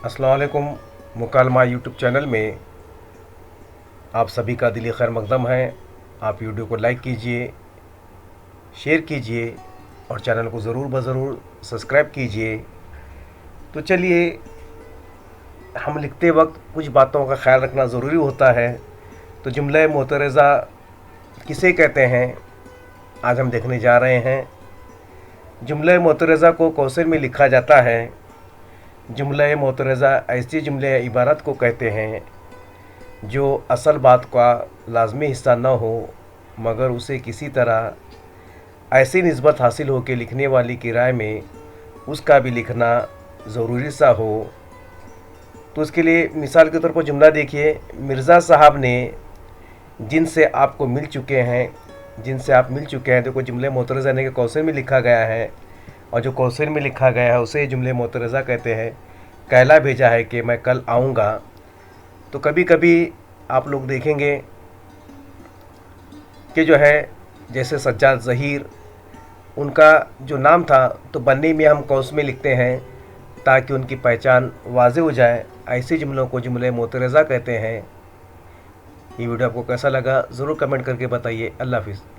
अस्सलाम वालेकुम। मुकालमा YouTube channel में आप सभी का दिली खैर मकदम है। आप वीडियो को लाइक कीजिए, शेयर कीजिए और चैनल को ज़रूर ज़रूर सब्सक्राइब कीजिए। तो चलिए, हम लिखते वक्त कुछ बातों का ख्याल रखना ज़रूरी होता है। तो जुमला मोतरज़ा किसे कहते हैं, आज हम देखने जा रहे हैं। जुमला मोतरज़ा को कौसर में लिखा जाता है। जुमला मोतरज़ा ऐसी जुमले या इबारत को कहते हैं जो असल बात का लाजमी हिस्सा न हो, मगर उसे किसी तरह ऐसी निस्बत हासिल हो कि लिखने वाली की राय में उसका भी लिखना ज़रूरी सा हो। तो उसके लिए मिसाल के तौर पर जुमला देखिए, मिर्ज़ा साहब ने जिनसे आपको मिल चुके हैं, जिनसे आप मिल चुके हैं। देखो, जुमले मोतरज़ा ने के कौसर में लिखा गया है और जो कौसर में लिखा गया है उसे जुमले मोतरज़ा कहते हैं। कहला भेजा है कि मैं कल आऊँगा। तो कभी कभी आप लोग देखेंगे कि जो है, जैसे सज्जाद ज़हीर, उनका जो नाम था तो बन्नी में हम कौस में लिखते हैं ताकि उनकी पहचान वाज़े हो जाए। ऐसे जुमलों को जुमले मोतरज़ा कहते हैं। ये वीडियो आपको कैसा लगा ज़रूर कमेंट करके बताइए। अल्लाह हाफ़िज़।